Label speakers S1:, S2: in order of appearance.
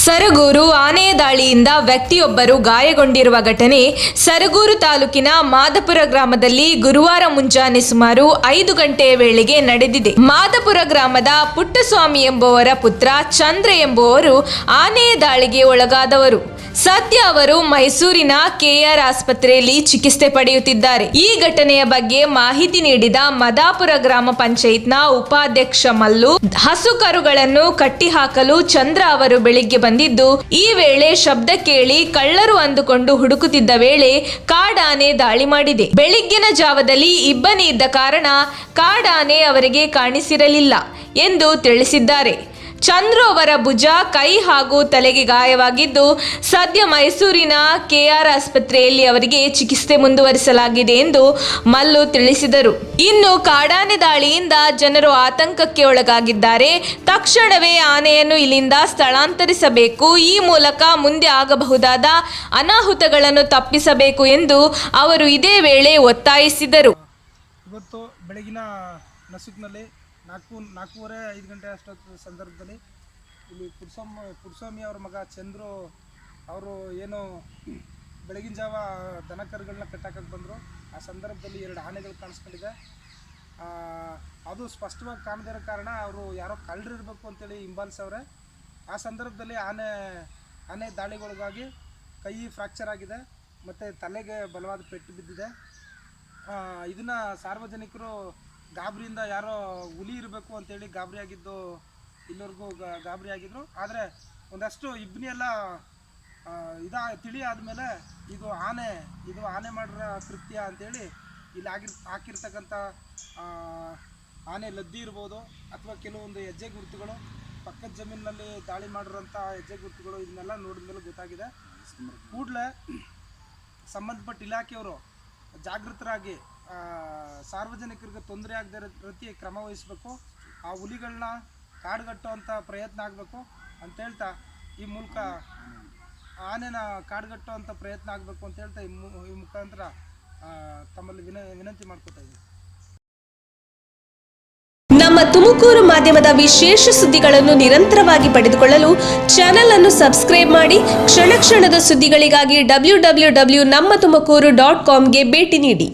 S1: ಸರಗೂರು ಆನೆಯ ದಾಳಿಯಿಂದ ವ್ಯಕ್ತಿಯೊಬ್ಬರು ಗಾಯಗೊಂಡಿರುವ ಘಟನೆ ಸರಗೂರು ತಾಲೂಕಿನ ಮಾದಪುರ ಗ್ರಾಮದಲ್ಲಿ ಗುರುವಾರ ಮುಂಜಾನೆ ಸುಮಾರು 5 ಗಂಟೆಯ ವೇಳೆಗೆ ನಡೆದಿದೆ. ಮಾದಪುರ ಗ್ರಾಮದ ಪುಟ್ಟಸ್ವಾಮಿ ಎಂಬುವರ ಪುತ್ರ ಚಂದ್ರ ಎಂಬುವರು ಆನೆಯ ದಾಳಿಗೆ ಒಳಗಾದವರು. ಸದ್ಯ ಅವರು ಮೈಸೂರಿನ ಕೆಆರ್ ಆಸ್ಪತ್ರೆಯಲ್ಲಿ ಚಿಕಿತ್ಸೆ ಪಡೆಯುತ್ತಿದ್ದಾರೆ. ಈ ಘಟನೆಯ ಬಗ್ಗೆ ಮಾಹಿತಿ ನೀಡಿದ ಮಾದಾಪುರ ಗ್ರಾಮ ಪಂಚಾಯತ್ನ ಉಪಾಧ್ಯಕ್ಷ ಮಲ್ಲು, ಹಸು ಕರುಗಳನ್ನು ಕಟ್ಟಿಹಾಕಲು ಚಂದ್ರ ಅವರು ಬೆಳಿಗ್ಗೆ ಬಂದಿದ್ದು, ಈ ವೇಳೆ ಶಬ್ದ ಕೇಳಿ ಕಳ್ಳರು ಅಂದುಕೊಂಡು ಹುಡುಕುತ್ತಿದ್ದ ವೇಳೆ ಕಾಡಾನೆ ದಾಳಿ ಮಾಡಿದೆ. ಬೆಳಿಗ್ಗಿನ ಜಾವದಲ್ಲಿ ಇಬ್ಬನಿ ಇದ್ದ ಕಾರಣ ಕಾಡಾನೆ ಅವರಿಗೆ ಕಾಣಿಸಿರಲಿಲ್ಲ ಎಂದು ತಿಳಿಸಿದ್ದಾರೆ. ಚಂದ್ರು ಅವರ ಭುಜ, ಕೈ ಹಾಗೂ ತಲೆಗೆ ಗಾಯವಾಗಿದ್ದು, ಸದ್ಯ ಮೈಸೂರಿನ ಕೆಆರ್ ಆಸ್ಪತ್ರೆಯಲ್ಲಿ ಅವರಿಗೆ ಚಿಕಿತ್ಸೆ ಮುಂದುವರಿಸಲಾಗಿದೆ ಎಂದು ಮಲ್ಲು ತಿಳಿಸಿದರು. ಇನ್ನು ಕಾಡಾನೆ ದಾಳಿಯಿಂದ ಜನರು ಆತಂಕಕ್ಕೆ ಒಳಗಾಗಿದ್ದಾರೆ. ತಕ್ಷಣವೇ ಆನೆಯನ್ನು ಇಲ್ಲಿಂದ ಸ್ಥಳಾಂತರಿಸಬೇಕು. ಈ ಮೂಲಕ ಮುಂದೆ ಆಗಬಹುದಾದ ಅನಾಹುತಗಳನ್ನು ತಪ್ಪಿಸಬೇಕು ಎಂದು ಅವರು ಇದೇ ವೇಳೆ ಒತ್ತಾಯಿಸಿದರು.
S2: ಇವತ್ತು ಬೆಳಗಿನ ನಸುಕಿನಲ್ಲಿ 4:45 ಗಂಟೆ ಅಷ್ಟೊತ್ತು ಸಂದರ್ಭದಲ್ಲಿ ಇಲ್ಲಿ ಪುಟ್ಟಸ್ವಾಮಿ ಅವ್ರ ಮಗ ಚಂದ್ರು ಅವರು ಏನು ಬೆಳಗಿನ ಜಾವ ದನಕರುಗಳನ್ನ ಕಟ್ಟಾಕಕ್ಕೆ ಬಂದರು. ಆ ಸಂದರ್ಭದಲ್ಲಿ 2 ಆನೆಗಳು ಕಾಣಿಸ್ಕೊಂಡಿದೆ. ಅದು ಸ್ಪಷ್ಟವಾಗಿ ಕಾಣದೇ ಇರೋ ಕಾರಣ ಅವರು ಯಾರೋ ಕಳ್ಳರಿರಬೇಕು ಅಂತೇಳಿ ಹಿಂಬಾಲಿಸವ್ರೆ. ಆ ಸಂದರ್ಭದಲ್ಲಿ ಆನೆ ದಾಳಿಗೊಳಗಾಗಿ ಕೈ ಫ್ರ್ಯಾಕ್ಚರ್ ಆಗಿದೆ ಮತ್ತು ತಲೆಗೆ ಬಲವಾದ ಪೆಟ್ಟು ಬಿದ್ದಿದೆ. ಇದನ್ನು ಸಾರ್ವಜನಿಕರು ಗಾಬರಿಯಿಂದ ಯಾರೋ ಹುಲಿ ಇರಬೇಕು ಅಂತೇಳಿ ಗಾಬರಿಯಾಗಿದ್ದು ಇಲ್ಲಿವರೆಗೂ ಗಾಬರಿಯಾಗಿದ್ದರು. ಆದರೆ ಒಂದಷ್ಟು ಇಬ್ಬನಿ ಎಲ್ಲ ತಿಳಿ ಆದಮೇಲೆ ಇದು ಆನೆ ಮಾಡಿರೋ ಕೃತ್ಯ ಅಂಥೇಳಿ ಇಲ್ಲಿ ಹಾಕಿರ್ತಕ್ಕಂಥ ಆನೆ ಲದ್ದಿ ಇರ್ಬೋದು ಅಥವಾ ಕೆಲವೊಂದು ಹೆಜ್ಜೆ ಗುರುತುಗಳು, ಪಕ್ಕದ ಜಮೀನಿನಲ್ಲಿ ದಾಳಿ ಮಾಡಿರೋಂಥ ಹೆಜ್ಜೆ ಗುರುತುಗಳು, ಇದನ್ನೆಲ್ಲ ನೋಡಿದ ಮೇಲೆ ಗೊತ್ತಾಗಿದೆ. ಕೂಡಲೇ ಸಂಬಂಧಪಟ್ಟ ಇಲಾಖೆಯವರು ಜಾಗೃತರಾಗಿ ಸಾರ್ವಜನಿಕರಿಗೆ ತೊಂದರೆ ಆಗದೇ ಇರೋ ರೀತಿ ಕ್ರಮ ವಹಿಸಬೇಕು. ಆ ಹುಲಿಗಳನ್ನ ಕಾಡುಗಟ್ಟುವಂಥ ಪ್ರಯತ್ನ ಆಗಬೇಕು ಅಂತ ಹೇಳ್ತಾ ಈ ಮೂಲಕ ಆನೆನ ಕಾಡುಗಟ್ಟುವಂಥ ಪ್ರಯತ್ನ ಆಗಬೇಕು ಅಂತ ಹೇಳ್ತಾ ಈ ಮುಖಾಂತರ ತಮ್ಮಲ್ಲಿ ವಿನಂತಿ ಮಾಡ್ಕೊತಾ ಇದ್ದೀನಿ.
S1: ನಮ್ಮ ತುಮಕೂರು ಮಾಧ್ಯಮದ ವಿಶೇಷ ಸುದ್ದಿಗಳನ್ನು ನಿರಂತರವಾಗಿ ಪಡೆದುಕೊಳ್ಳಲು ಚಾನೆಲ್ ಅನ್ನು ಸಬ್ಸ್ಕ್ರೈಬ್ ಮಾಡಿ. ಕ್ಷಣ ಕ್ಷಣದ ಸುದ್ದಿಗಳಿಗಾಗಿ www.nammattumakuru.com ಗೆ ಭೇಟಿ ನೀಡಿ.